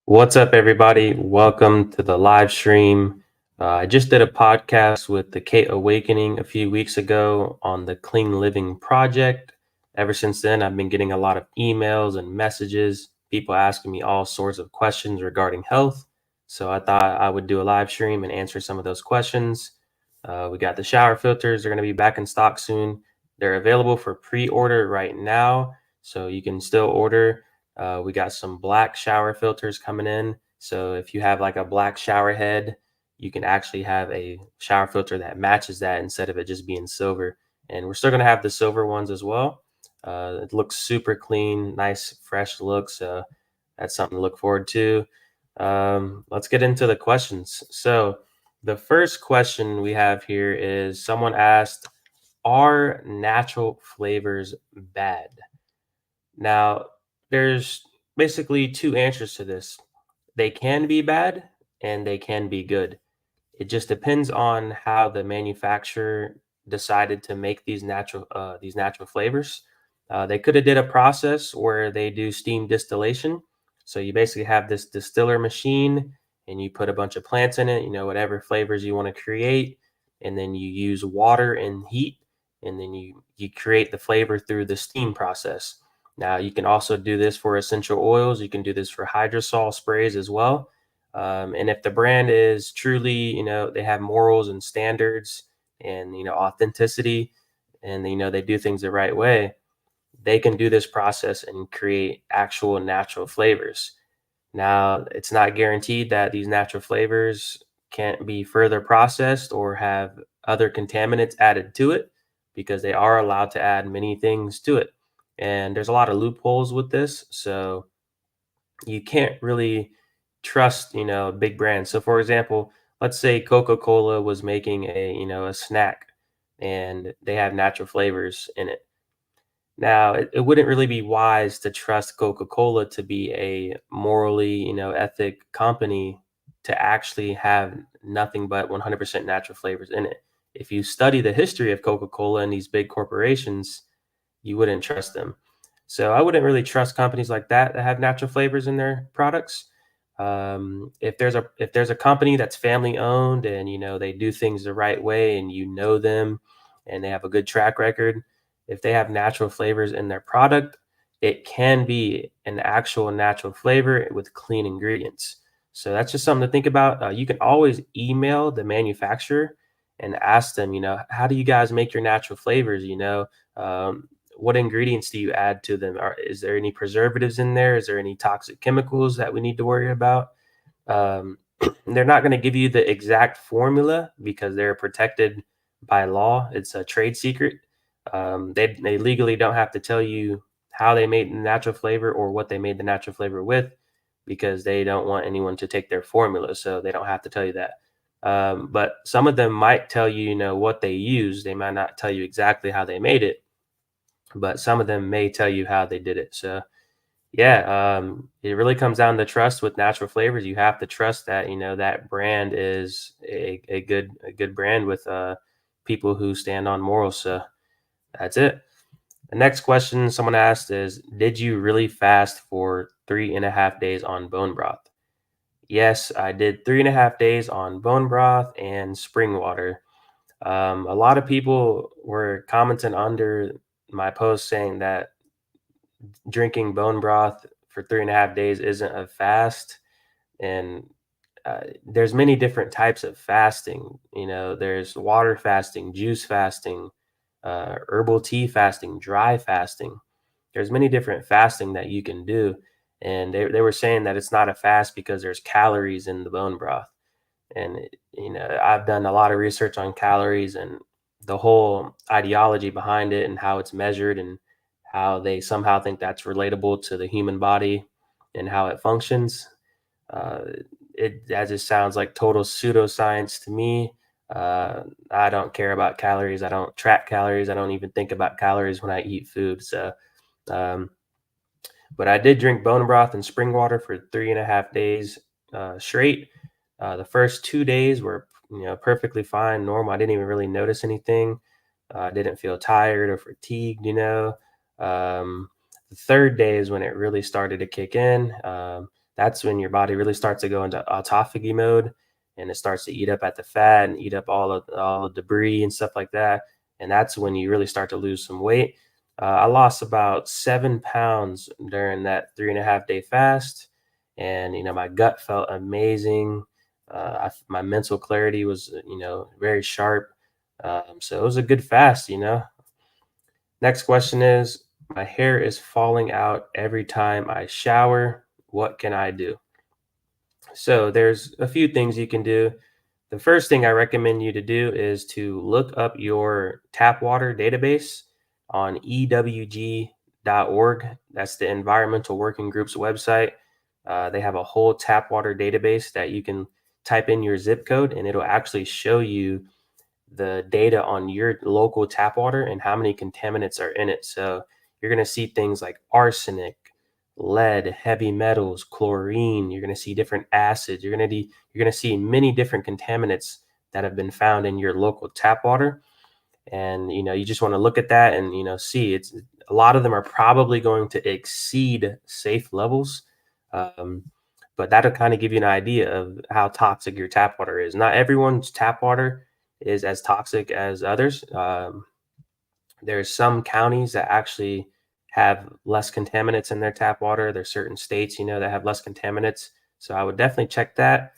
What's up, everybody? Welcome to the live stream. I just did a podcast with the K Awakening a few weeks ago on the Clean Living Project. Ever since then, I've been getting a lot of emails and messages, people asking me all sorts of questions regarding health. So I thought I would do a live stream and answer some of those questions. We got the shower filters, they're going to be back in stock soon. They're available for pre order right now. So you can still order. We got some black shower filters coming in. So if you have like a black shower head, you can actually have a shower filter that matches that instead of it just being silver. And we're still going to have the silver ones as well. It looks super clean, nice, fresh look. So that's something to look forward to. Let's get into the questions. So the first question we have here is someone asked, are natural flavors bad? Now, there's basically two answers to this. They can be bad and they can be good. It just depends on how the manufacturer decided to make these natural flavors. They could have did a process where they do steam distillation. So you basically have this distiller machine and you put a bunch of plants in it, whatever flavors you want to create, and then you use water and heat, and then you create the flavor through the steam process. Now you can also do this for essential oils. You can do this for hydrosol sprays as well. And if the brand is truly, they have morals and standards and, authenticity and, they do things the right way, they can do this process and create actual natural flavors. Now, it's not guaranteed that these natural flavors can't be further processed or have other contaminants added to it because they are allowed to add many things to it. And there's a lot of loopholes with this. So, you can't really trust, big brands. So for example, let's say Coca-Cola was making a snack and they have natural flavors in it. Now, it wouldn't really be wise to trust Coca-Cola to be a morally, ethic company to actually have nothing but 100% natural flavors in it. If you study the history of Coca-Cola and these big corporations, you wouldn't trust them. So I wouldn't really trust companies like that have natural flavors in their products. If there's a company that's family owned and they do things the right way and them and they have a good track record, if they have natural flavors in their product, it can be an actual natural flavor with clean ingredients. So that's just something to think about. You can always email the manufacturer and ask them, how do you guys make your natural flavors? What ingredients do you add to them? Is there any preservatives in there? Is there any toxic chemicals that we need to worry about? Um, they're not going to give you the exact formula because they're protected by law. It's a trade secret. They legally don't have to tell you how they made the natural flavor or what they made the natural flavor with because they don't want anyone to take their formula. So they don't have to tell you that. But some of them might tell you, what they use. They might not tell you exactly how they made it, but some of them may tell you how they did it. So yeah, it really comes down to trust with natural flavors. You have to trust that that brand is a good brand with people who stand on morals. So that's it. The next question someone asked is, did you really fast for 3.5 days on bone broth? Yes, I did 3.5 days on bone broth and spring water. A lot of people were commenting under my post saying that drinking bone broth for 3.5 days isn't a fast. And there's many different types of fasting. There's water fasting, juice fasting, herbal tea fasting, dry fasting. There's many different fasting that you can do. And they were saying that it's not a fast because there's calories in the bone broth. And, I've done a lot of research on calories and the whole ideology behind it and how it's measured and how they somehow think that's relatable to the human body and how it functions. Uh, that just sounds like total pseudoscience to me. I don't care about calories. I don't track calories. I don't even think about calories when I eat food. So, um, but I did drink bone broth and spring water for 3.5 days straight. The first 2 days were, perfectly fine, normal. I didn't even really notice anything. I didn't feel tired or fatigued. The third day is when it really started to kick in. that's when your body really starts to go into autophagy mode, and it starts to eat up at the fat and eat up all the debris and stuff like that. And that's when you really start to lose some weight. I lost about 7 pounds during that 3.5 day fast, and my gut felt amazing. My mental clarity was very sharp. So it was a good fast. Next question is, my hair is falling out every time I shower. What can I do? So there's a few things you can do. The first thing I recommend you to do is to look up your tap water database on ewg.org. That's the Environmental Working Group's website. They have a whole tap water database that you can type in your zip code, and it'll actually show you the data on your local tap water and how many contaminants are in it. So you're going to see things like arsenic, lead, heavy metals, chlorine. You're going to see different acids. You're going to see many different contaminants that have been found in your local tap water. And you just want to look at that and see it's a lot of them are probably going to exceed safe levels. Um, but that'll kind of give you an idea of how toxic your tap water is. Not everyone's tap water is as toxic as others. There's some counties that actually have less contaminants in their tap water. There's certain states, that have less contaminants. So I would definitely check that.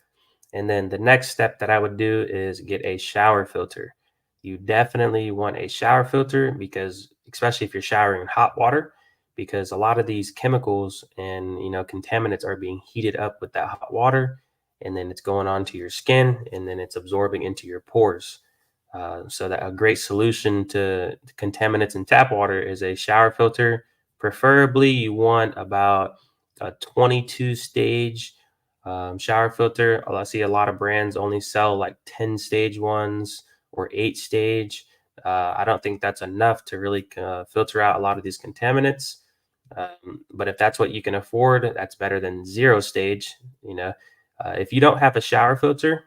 And then the next step that I would do is get a shower filter. You definitely want a shower filter because, especially if you're showering in hot water, because a lot of these chemicals and contaminants are being heated up with that hot water, and then it's going onto your skin, and then it's absorbing into your pores. So that a great solution to contaminants in tap water is a shower filter. Preferably, you want about a 22 stage shower filter. I see a lot of brands only sell like 10 stage ones or 8 stage. I don't think that's enough to really filter out a lot of these contaminants. But if that's what you can afford, that's better than 0 stage. If you don't have a shower filter,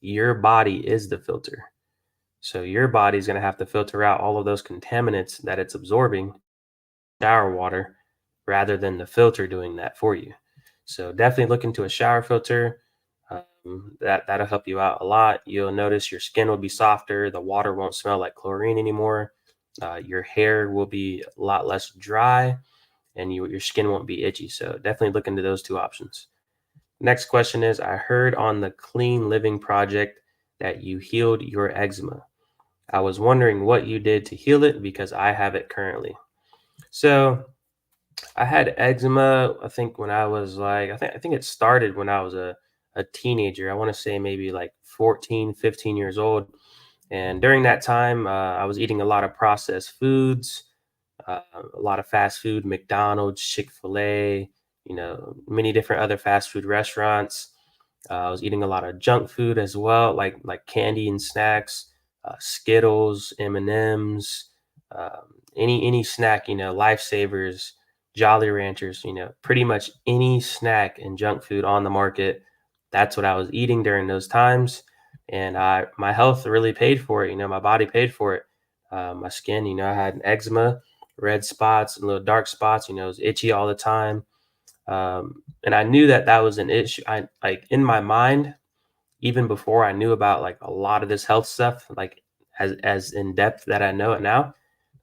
your body is the filter. So your body's going to have to filter out all of those contaminants that it's absorbing shower water rather than the filter doing that for you. So definitely look into a shower filter. That'll help you out a lot. You'll notice your skin will be softer. The water won't smell like chlorine anymore. Your hair will be a lot less dry, and your skin won't be itchy. So definitely look into those two options. Next question is, I heard on the Clean Living Project that you healed your eczema. I was wondering what you did to heal it because I have it currently. So I had eczema, I think when I was like, I think it started when I was a teenager. I want to say maybe like 14, 15 years old. And during that time, I was eating a lot of processed foods, a lot of fast food, McDonald's, Chick-fil-A, many different other fast food restaurants. I was eating a lot of junk food as well, like candy and snacks, Skittles, M&Ms, any snack, Lifesavers, Jolly Ranchers, pretty much any snack and junk food on the market. That's what I was eating during those times, and my health really paid for it. My body paid for it. My skin, I had an eczema, red spots, and little dark spots. It was itchy all the time. And I knew that that was an issue. I like in my mind, even before I knew about like a lot of this health stuff, like as in depth that I know it now.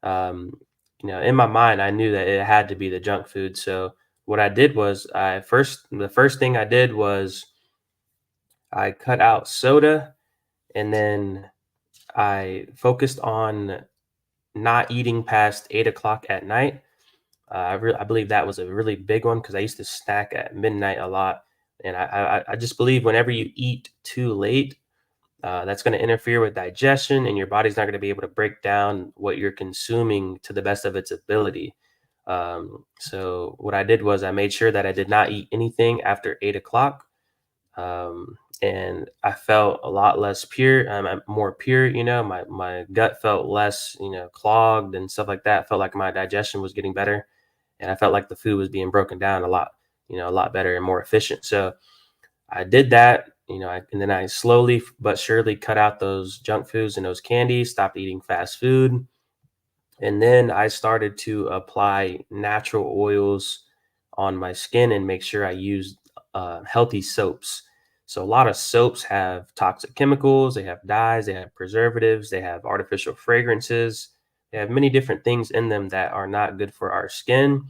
Um, in my mind, I knew that it had to be the junk food. So what I did was, the first thing I did was I cut out soda, and then I focused on not eating past 8 o'clock at night. I believe that was a really big one because I used to snack at midnight a lot, and I just believe whenever you eat too late, that's going to interfere with digestion, and your body's not going to be able to break down what you're consuming to the best of its ability. So what I did was I made sure that I did not eat anything after 8 o'clock, and I felt a lot less pure. I'm more pure. My gut felt less, clogged and stuff like that. Felt like my digestion was getting better, and I felt like the food was being broken down a lot, a lot better and more efficient. So I did that, and then I slowly but surely cut out those junk foods and those candies, stopped eating fast food. And then I started to apply natural oils on my skin and make sure I use healthy soaps. So a lot of soaps have toxic chemicals, they have dyes, they have preservatives, they have artificial fragrances, they have many different things in them that are not good for our skin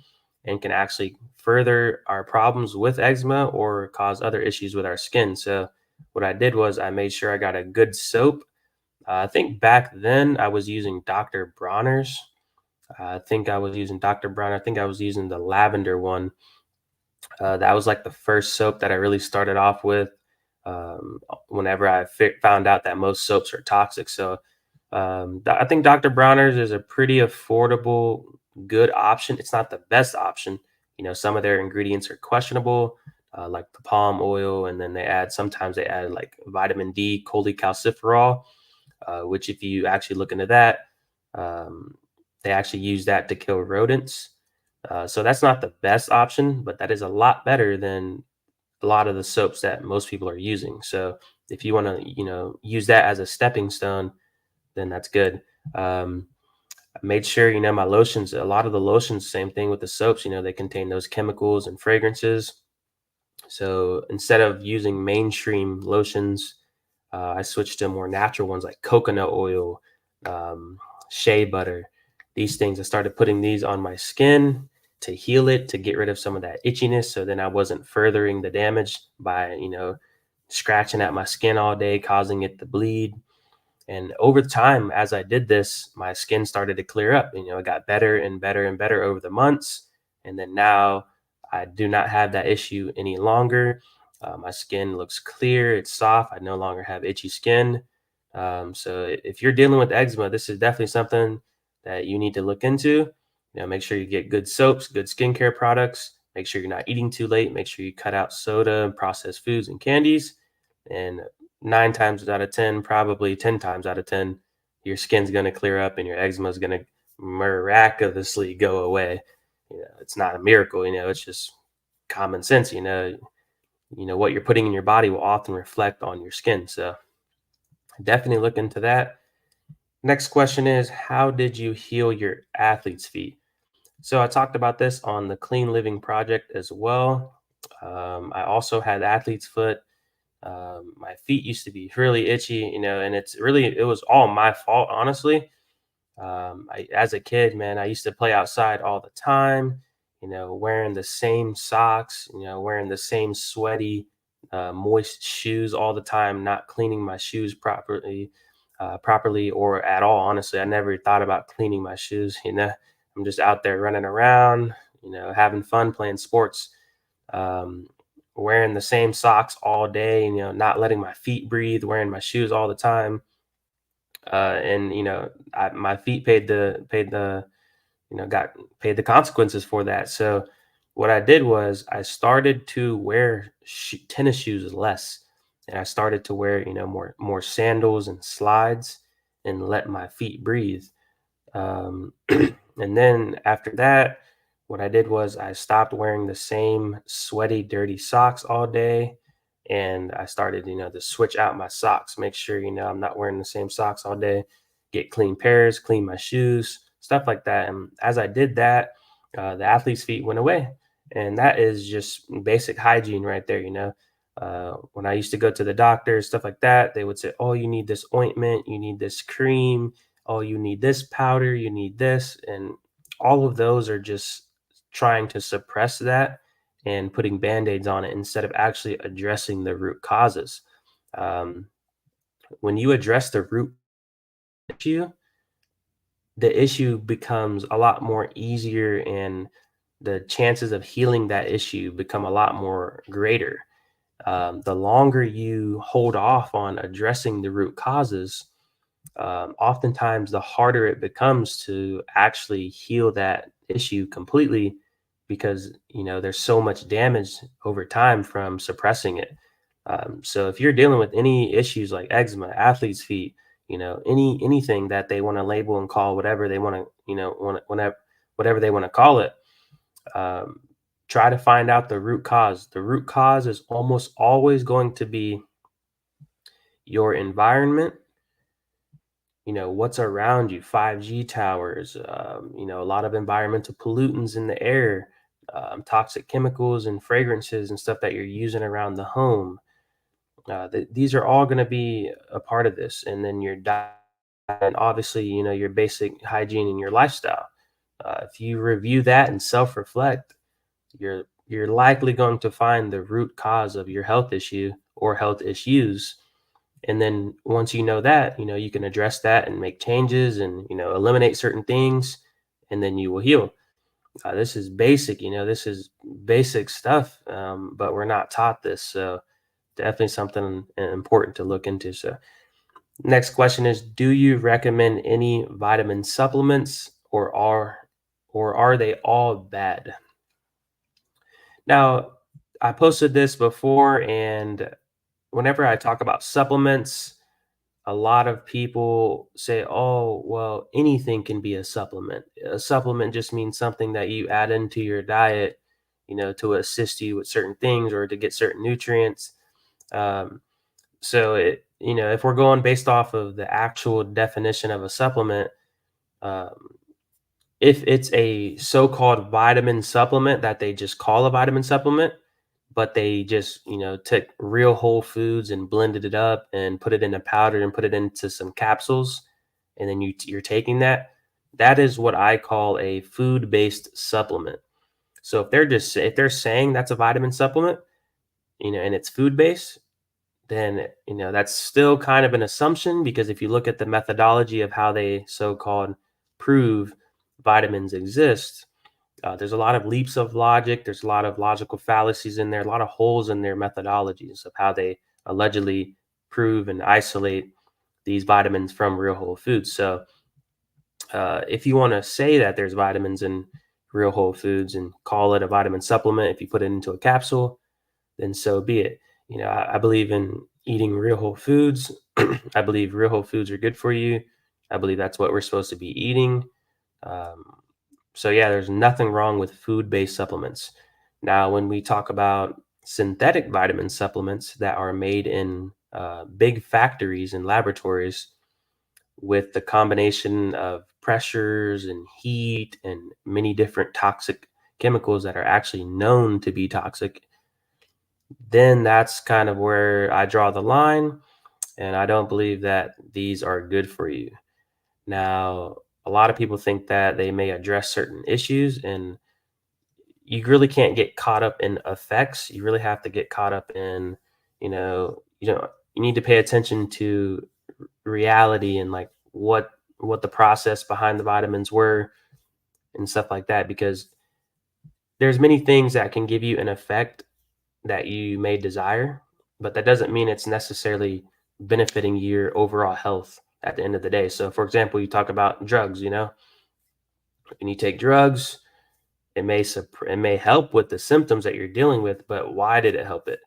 and can actually further our problems with eczema or cause other issues with our skin. So what I did was I made sure I got a good soap. I think back then I was using Dr. Bronner's. I think I was using Dr. Bronner. I think I was using the lavender one. That was like the first soap that I really started off with. Whenever I found out that most soaps are toxic, so I think Dr. Bronner's is a pretty affordable, good option. It's not the best option. Some of their ingredients are questionable, like the palm oil, and then sometimes they add like vitamin D, cholecalciferol, which if you actually look into that, um, they actually use that to kill rodents. So that's not the best option, but that is a lot better than a lot of the soaps that most people are using. So if you want to, use that as a stepping stone, then that's good. Um, I made sure, my lotions, a lot of the lotions, same thing with the soaps, they contain those chemicals and fragrances. So instead of using mainstream lotions, I switched to more natural ones like coconut oil, um, shea butter, these things. I started putting these on my skin to heal it, to get rid of some of that itchiness. So then I wasn't furthering the damage by, scratching at my skin all day, causing it to bleed. And over time, as I did this, my skin started to clear up. It got better and better and better over the months. And then now I do not have that issue any longer. My skin looks clear, it's soft. I no longer have itchy skin. If you're dealing with eczema, this is definitely something that you need to look into. Make sure you get good soaps, good skincare products. Make sure you're not eating too late. Make sure you cut out soda and processed foods and candies. And 9 times out of 10, probably 10 times out of 10, your skin's going to clear up and your eczema is going to miraculously go away. It's not a miracle, it's just common sense. What you're putting in your body will often reflect on your skin. So definitely look into that. Next question is, how did you heal your athlete's feet? So I talked about this on the Clean Living Project as well. I also had athlete's foot. My feet used to be really itchy, and it was all my fault, honestly. As a kid, man, I used to play outside all the time, wearing the same socks, wearing the same sweaty, moist shoes all the time, not cleaning my shoes properly or at all. Honestly, I never thought about cleaning my shoes. I'm just out there running around, having fun playing sports. Um, Wearing the same socks all day, not letting my feet breathe, wearing my shoes all the time. And my feet got paid the consequences for that. So what I did was I started to wear tennis shoes less, and I started to wear more sandals and slides and let my feet breathe. And then after that, what I did was I stopped wearing the same sweaty, dirty socks all day. And I started, to switch out my socks, make sure, I'm not wearing the same socks all day, get clean pairs, clean my shoes, stuff like that. And as I did that, the athlete's feet went away. And that is just basic hygiene right there, when I used to go to the doctor, stuff like that, they would say, oh, you need this ointment, you need this cream, oh, you need this powder, you need this. And all of those are just trying to suppress that and putting band-aids on it instead of actually addressing the root causes. Um, when you address the root issue, the issue becomes a lot more easier and the chances of healing that issue become a lot more greater. The longer you hold off on addressing the root causes, oftentimes the harder it becomes to actually heal that issue completely because there's so much damage over time from suppressing it. So if you're dealing with any issues like eczema, athlete's feet, anything that they want to label and call whatever they want to, whatever they want to call it, um, try to find out the root cause. The root cause is almost always going to be your environment, what's around you, 5G towers, a lot of environmental pollutants in the air, toxic chemicals and fragrances and stuff that you're using around the home. These are all going to be a part of this, and then your diet, and obviously, your basic hygiene and your lifestyle. If you review that and self-reflect, you're likely going to find the root cause of your health issue or health issues. And then once you know that, you can address that and make changes and, eliminate certain things, and then you will heal. This is basic, this is basic stuff, but we're not taught this. So definitely something important to look into. So next question is, do you recommend any vitamin supplements, or are they all bad? Now, I posted this before, and whenever I talk about supplements, a lot of people say, "Oh, well, anything can be a supplement." A supplement just means something that you add into your diet, to assist you with certain things or to get certain nutrients. Um, if we're going based off of the actual definition of a supplement, um, if it's a so-called vitamin supplement that they just call a vitamin supplement, but they just, took real whole foods and blended it up and put it in a powder and put it into some capsules, and then you're taking that, that is what I call a food-based supplement. So if they're saying that's a vitamin supplement, and it's food-based, then that's still kind of an assumption, because if you look at the methodology of how they so-called prove vitamins exist, there's a lot of leaps of logic. There's a lot of logical fallacies in there, a lot of holes in their methodologies of how they allegedly prove and isolate these vitamins from real whole foods. So if you want to say that there's vitamins in real whole foods and call it a vitamin supplement, if you put it into a capsule, then so be it. I believe in eating real whole foods. I believe real whole foods are good for you. I believe that's what we're supposed to be eating. Um, so yeah, there's nothing wrong with food-based supplements. Now, when we talk about synthetic vitamin supplements that are made in big factories and laboratories with the combination of pressures and heat and many different toxic chemicals that are actually known to be toxic, then that's kind of where I draw the line. And I don't believe that these are good for you. Now, a lot of people think that they may address certain issues, and you really can't get caught up in effects. You really have to get caught up in, you need to pay attention to reality and like what the process behind the vitamins were and stuff like that, because there's many things that can give you an effect that you may desire, but that doesn't mean it's necessarily benefiting your overall health at the end of the day. So, for example, you talk about drugs, when you take drugs, it may help with the symptoms that you're dealing with, but why did it help it?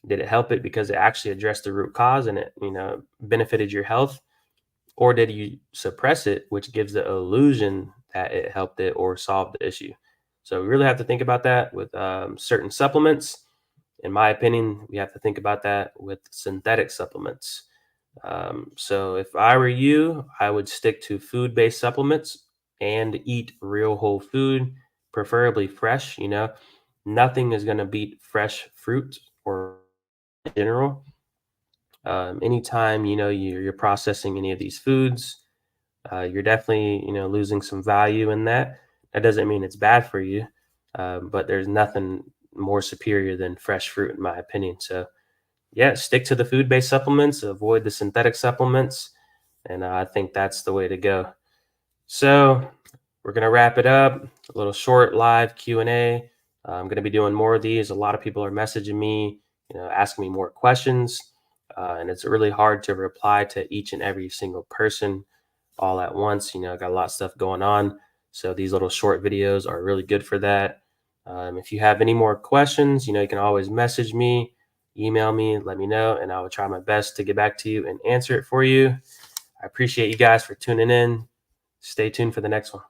Did it help it because it actually addressed the root cause and it, benefited your health? Or did you suppress it, which gives the illusion that it helped it or solved the issue? So we really have to think about that with certain supplements. In my opinion, we have to think about that with synthetic supplements. So if I were you, I would stick to food-based supplements and eat real whole food, preferably fresh. Nothing is going to beat fresh fruit or in general. Anytime you're processing any of these foods, you're definitely losing some value in that. That doesn't mean it's bad for you, but there's nothing more superior than fresh fruit, in my opinion. So yeah, stick to the food-based supplements, avoid the synthetic supplements, and I think that's the way to go. So we're gonna wrap it up. A little short live Q&A. I'm gonna be doing more of these. A lot of people are messaging me, asking me more questions, and it's really hard to reply to each and every single person all at once. I got a lot of stuff going on, so these little short videos are really good for that. If you have any more questions, you can always message me, email me, let me know, and I will try my best to get back to you and answer it for you. I appreciate you guys for tuning in. Stay tuned for the next one.